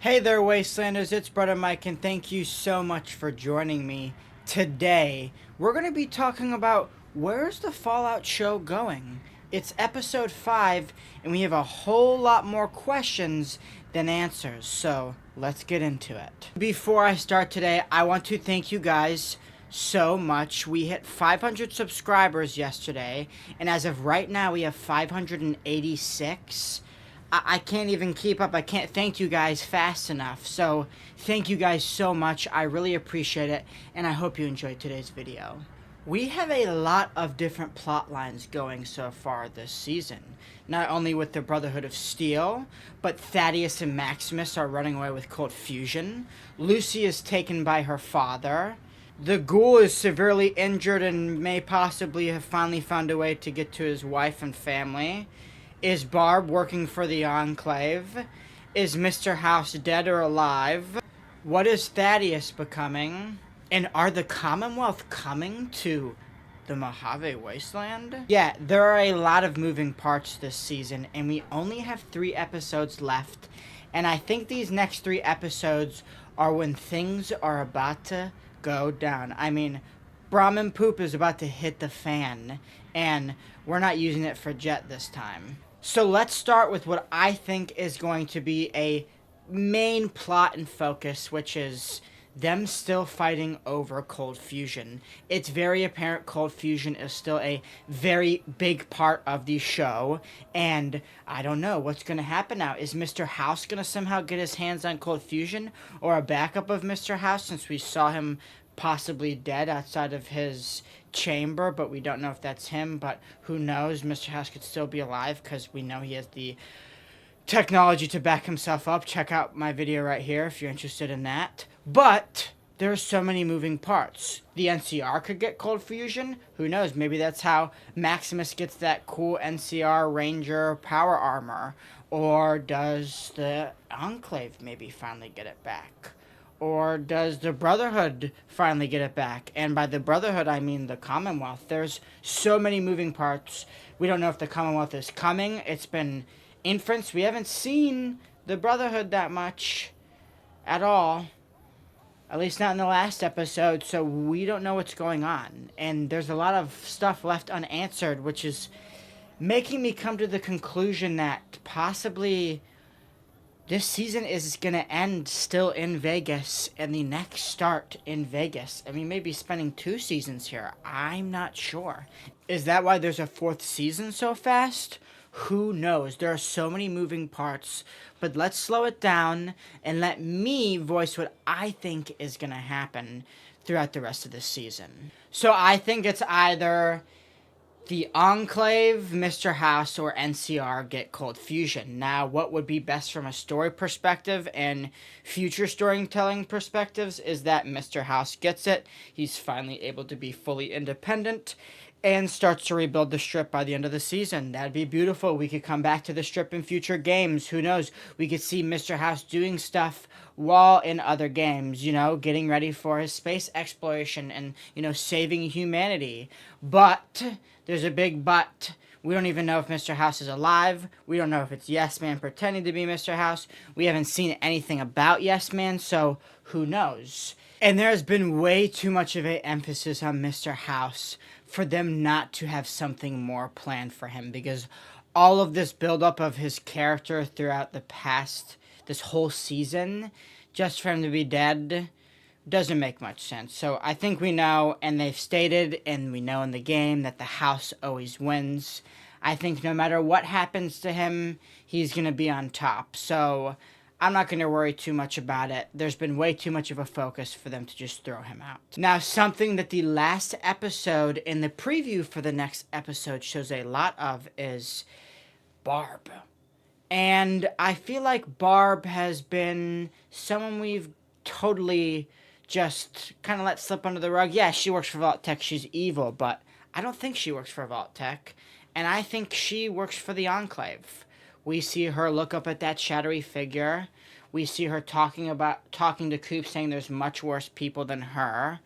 Hey there, Wastelanders, it's Brother Mike, and thank you so much for joining me. Today, we're going to be talking about where's the Fallout show going? It's episode 5, and we have a whole lot more questions than answers, so let's get into it. Before I start today, I want to thank you guys so much. We hit 500 subscribers yesterday, and as of right now, we have 586. I can't even keep up. I can't thank you guys fast enough. So thank you guys so much. I really appreciate it, and I hope you enjoyed today's video. We have a lot of different plot lines going so far this season. Not only with the Brotherhood of Steel, but Thaddeus and Maximus are running away with cold fusion. Lucy is taken by her father. The ghoul is severely injured and may possibly have finally found a way to get to his wife and family. Is Barb working for the Enclave? Is Mr. House dead or alive? What is Thaddeus becoming? And are the Commonwealth coming to the Mojave Wasteland? Yeah, there are a lot of moving parts this season, and we only have 3 episodes left. And I think these next 3 episodes are when things are about to go down. I mean, Brahmin poop is about to hit the fan, and we're not using it for jet this time. So let's start with what I think is going to be a main plot and focus, which is them still fighting over cold fusion. It's very apparent cold fusion is still a very big part of the show, and I don't know what's going to happen now. Is Mr. House going to somehow get his hands on cold fusion, or a backup of Mr. House, since we saw him possibly dead outside of his chamber, but we don't know if that's him. But who knows? Mr. House could still be alive because we know he has the technology to back himself up. Check out my video right here if you're interested in that. But there are so many moving parts. The NCR could get cold fusion. Who knows? Maybe that's how Maximus gets that cool NCR Ranger power armor. Or does the Enclave maybe finally get it back? Or does the Brotherhood finally get it back? And by the Brotherhood, I mean the Commonwealth. There's so many moving parts. We don't know if the Commonwealth is coming. It's been inference. We haven't seen the Brotherhood that much at all. At least not in the last episode. So we don't know what's going on. And there's a lot of stuff left unanswered, which is making me come to the conclusion that possibly this season is going to end still in Vegas, and the next start in Vegas. I mean, maybe spending 2 seasons here. I'm not sure. Is that why there's a 4th season so fast? Who knows? There are so many moving parts. But let's slow it down and let me voice what I think is going to happen throughout the rest of this season. So I think it's either the Enclave, Mr. House, or NCR get cold fusion. Now, what would be best from a story perspective and future storytelling perspectives is that Mr. House gets it. He's finally able to be fully independent and starts to rebuild the strip by the end of the season. That'd be beautiful. We could come back to the strip in future games. Who knows? We could see Mr. House doing stuff while in other games, you know, getting ready for his space exploration and, you know, saving humanity. But there's a big but. We don't even know if Mr. House is alive. We don't know if it's Yes Man pretending to be Mr. House. We haven't seen anything about Yes Man, so who knows? And there has been way too much of an emphasis on Mr. House for them not to have something more planned for him, because all of this buildup of his character throughout the past, this whole season, just for him to be dead, doesn't make much sense. So I think we know, and they've stated, and we know in the game, that the house always wins. I think no matter what happens to him, he's going to be on top. So I'm not going to worry too much about it. There's been way too much of a focus for them to just throw him out. Now, something that the last episode in the preview for the next episode shows a lot of is Barb. And I feel like Barb has been someone we've totally just kind of let slip under the rug. Yeah, she works for Vault Tech. She's evil, but I don't think she works for Vault Tech. And I think she works for the Enclave. We see her look up at that shadowy figure. We see her talking to Coop, saying there's much worse people than her.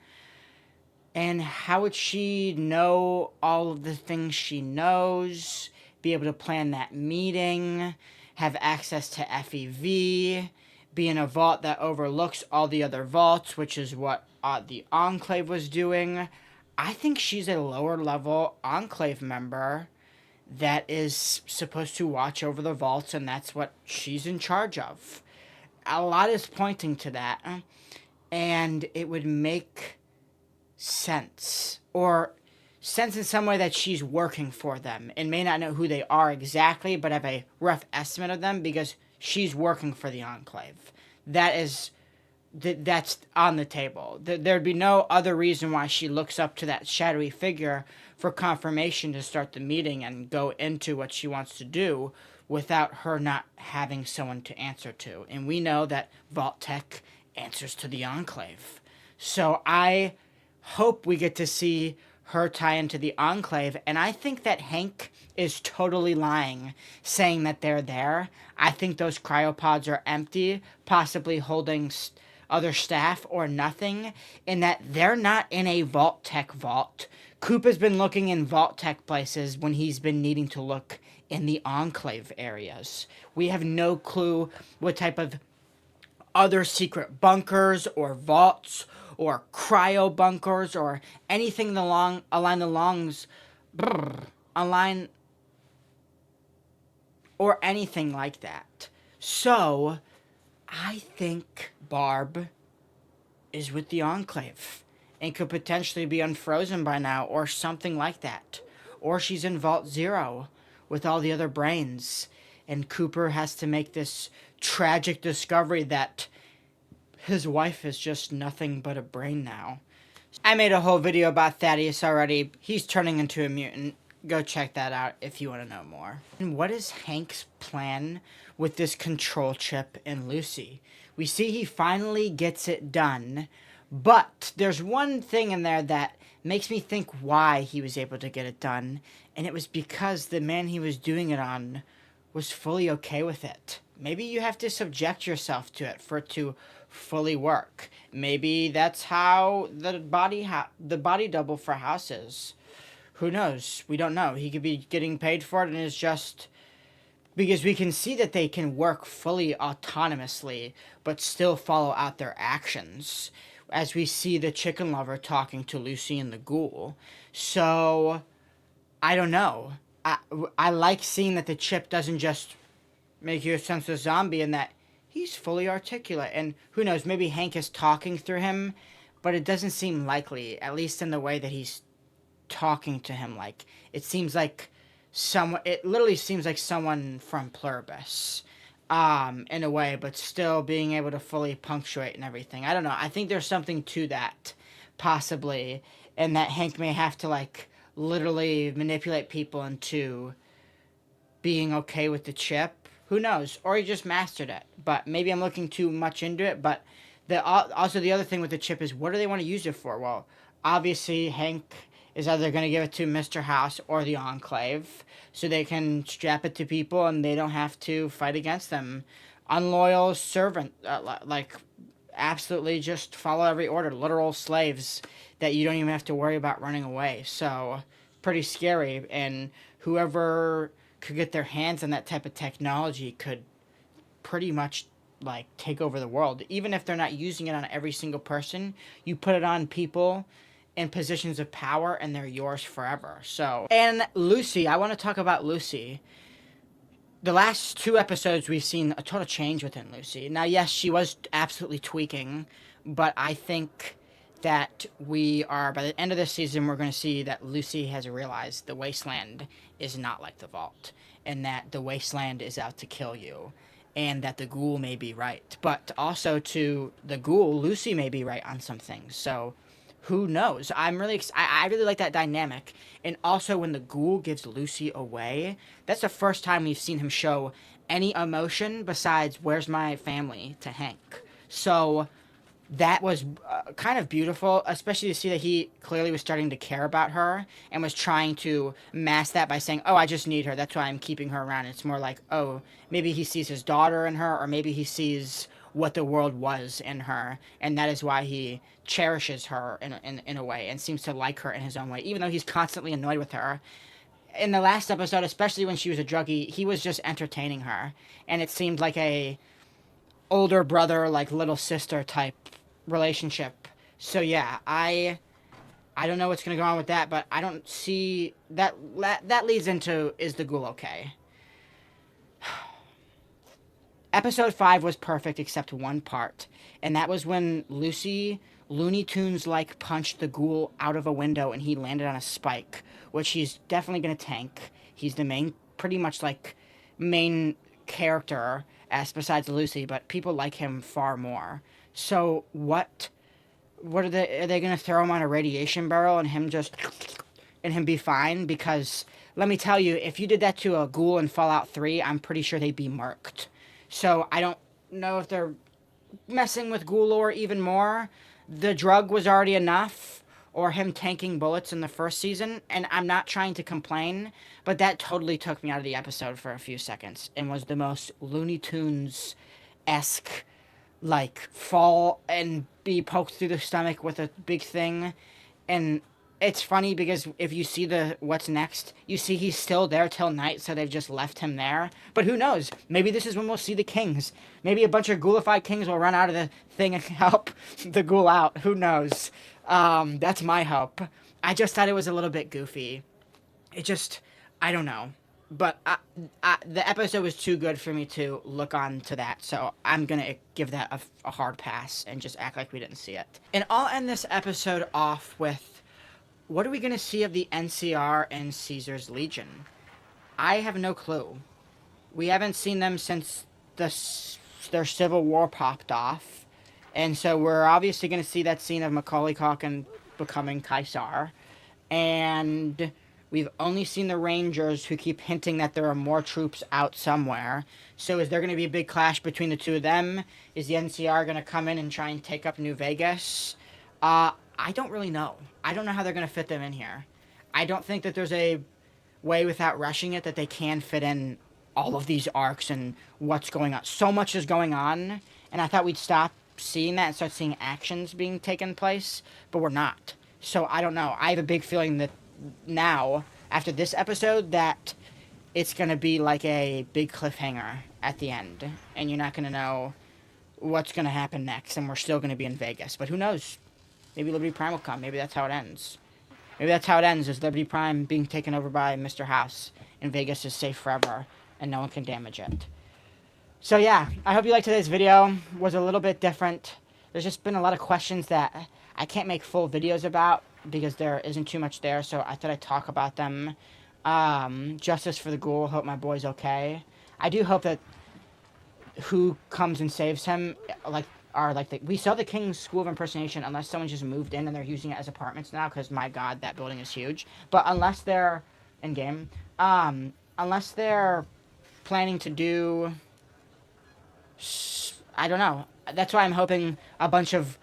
And how would she know all of the things she knows, be able to plan that meeting, have access to FEV, be in a vault that overlooks all the other vaults, which is what the Enclave was doing. I think she's a lower level Enclave member that is supposed to watch over the vaults, and that's what she's in charge of. A lot is pointing to that, and it would make sense, or sense in some way that she's working for them and may not know who they are exactly, but have a rough estimate of them because she's working for the Enclave. That's on the table. There'd be no other reason why she looks up to that shadowy figure for confirmation to start the meeting and go into what she wants to do without her not having someone to answer to. And we know that Vault Tech answers to the Enclave. So I hope we get to see her tie into the Enclave, and I think that Hank is totally lying, saying that they're there. I think those cryopods are empty, possibly holding other staff or nothing, and that they're not in a Vault Tech vault. Coop has been looking in Vault Tech places when he's been needing to look in the Enclave areas. We have no clue what type of other secret bunkers or vaults or cryo bunkers or anything align or anything like that. So I think Barb is with the Enclave and could potentially be unfrozen by now or something like that. Or she's in Vault Zero with all the other brains, and Cooper has to make this tragic discovery that his wife is just nothing but a brain now. I made a whole video about Thaddeus already. He's turning into a mutant. Go check that out if you want to know more. And what is Hank's plan with this control chip and Lucy? We see he finally gets it done, but there's one thing in there that makes me think why he was able to get it done, and it was because the man he was doing it on was fully okay with it. Maybe you have to subject yourself to it for it to fully work. Maybe that's how the body double for House is. Who knows? We don't know. He could be getting paid for it and is just... Because we can see that they can work fully autonomously, but still follow out their actions. As we see the chicken lover talking to Lucy and the ghoul. So, I don't know. I like seeing that the chip doesn't just make you a senseless zombie and that he's fully articulate. And who knows, maybe Hank is talking through him, but it doesn't seem likely, at least in the way that he's talking to him. Like, it literally seems like someone from Pluribus, in a way, but still being able to fully punctuate and everything. I don't know. I think there's something to that, possibly, and that Hank may have to, like, literally manipulate people into being okay with the chip. Who knows? Or he just mastered it. But maybe I'm looking too much into it. But also the other thing with the chip is, what do they want to use it for? Well, obviously Hank is either going to give it to Mr. House or the Enclave, so they can strap it to people and they don't have to fight against them. Unloyal servant, like, absolutely just follow every order. Literal slaves that you don't even have to worry about running away. So, pretty scary. And whoever could get their hands on that type of technology could pretty much, like, take over the world. Even if they're not using it on every single person, you put it on people in positions of power and they're yours forever. So, and Lucy, I want to talk about Lucy. The last 2 episodes, we've seen a total change within Lucy. Now, yes, she was absolutely tweaking, but I think that by the end of this season, we're going to see that Lucy has realized the Wasteland is not like the Vault, and that the Wasteland is out to kill you, and that the ghoul may be right. But also to the ghoul, Lucy may be right on some things, so who knows? I really like that dynamic. And also when the ghoul gives Lucy away, that's the first time we've seen him show any emotion besides "where's my family" to Hank. So that was kind of beautiful, especially to see that he clearly was starting to care about her and was trying to mask that by saying, "Oh, I just need her, that's why I'm keeping her around." It's more like, oh, maybe he sees his daughter in her, or maybe he sees what the world was in her, and that is why he cherishes her in a way and seems to like her in his own way, even though he's constantly annoyed with her. In the last episode, especially when she was a druggie, he was just entertaining her, and it seemed like a older brother, like little sister type relationship. So yeah, I don't know what's gonna go on with that, but I don't see that. That leads into, is the ghoul okay? Episode 5 was perfect except one part, and that was when Lucy Looney Tunes like punched the ghoul out of a window and he landed on a spike, which he's definitely gonna tank. He's the main, pretty much like main character as besides Lucy, but people like him far more. So what are they gonna throw him on a radiation barrel and him be fine? Because let me tell you, if you did that to a ghoul in Fallout 3, I'm pretty sure they'd be murked. So I don't know if they're messing with ghoul lore even more. The drug was already enough, or him tanking bullets in the first season, and I'm not trying to complain, but that totally took me out of the episode for a few seconds and was the most Looney Tunes esque, like, fall and be poked through the stomach with a big thing. And it's funny because if you see the what's next, you see he's still there till night, so they've just left him there. But who knows? Maybe this is when we'll see the kings. Maybe a bunch of ghoulified kings will run out of the thing and help the ghoul out. Who knows? That's my hope. I just thought it was a little bit goofy. It just, I don't know. But the episode was too good for me to look on to that, so I'm gonna give that a hard pass and just act like we didn't see it. And I'll end this episode off with, what are we going to see of the NCR and Caesar's Legion? I have no clue. We haven't seen them since their civil war popped off. And so we're obviously going to see that scene of Macaulay Culkin becoming Caesar. And we've only seen the Rangers, who keep hinting that there are more troops out somewhere. So is there going to be a big clash between the two of them? Is the NCR going to come in and try and take up New Vegas? I don't really know. I don't know how they're going to fit them in here. I don't think that there's a way without rushing it that they can fit in all of these arcs and what's going on. So much is going on, and I thought we'd stop seeing that and start seeing actions being taken place, but we're not. So I don't know. I have a big feeling that now, after this episode, that it's going to be like a big cliffhanger at the end, and you're not going to know what's going to happen next, and we're still going to be in Vegas. But who knows? Maybe Liberty Prime will come. Maybe that's how it ends. Maybe that's how it ends, is Liberty Prime being taken over by Mr. House, and Vegas is safe forever, and no one can damage it. So yeah, I hope you liked today's video. It was a little bit different. There's just been a lot of questions that I can't make full videos about because there isn't too much there, so I thought I'd talk about them. Justice for the Ghoul. Hope my boy's okay. I do hope that who comes and saves him, we saw the King's School of Impersonation, unless someone just moved in and they're using it as apartments now, because my god, that building is huge. But unless they're in game, unless they're planning to do, I don't know. That's why I'm hoping a bunch of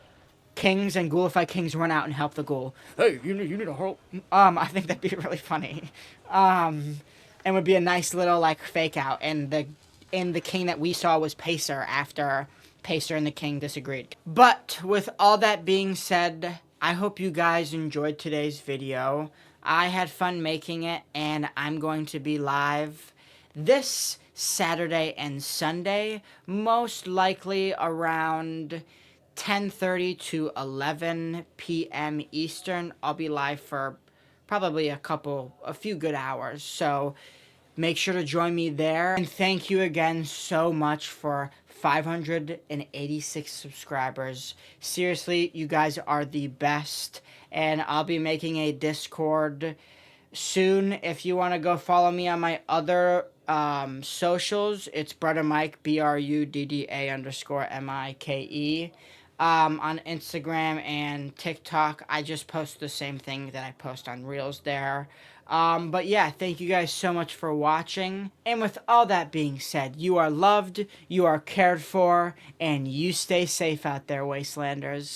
kings and ghoulified kings run out and help the ghoul. Hey, you need a help. I think that'd be really funny. And would be a nice little like fake out. And the king that we saw was Pacer after Pacer and the king disagreed. But with all that being said, I hope you guys enjoyed today's video. I had fun making it, and I'm going to be live this Saturday and Sunday, most likely around 10:30 to 11 p.m. Eastern. I'll be live for probably a few good hours, so make sure to join me there. And thank you again so much for 586 subscribers. Seriously, you guys are the best. And I'll be making a Discord soon. If you want to go follow me on my other socials, it's Brudda Mike, BRUDDA_MIKE. On Instagram and TikTok, I just post the same thing that I post on Reels there. But yeah, thank you guys so much for watching. And with all that being said, you are loved, you are cared for, and you stay safe out there, Wastelanders.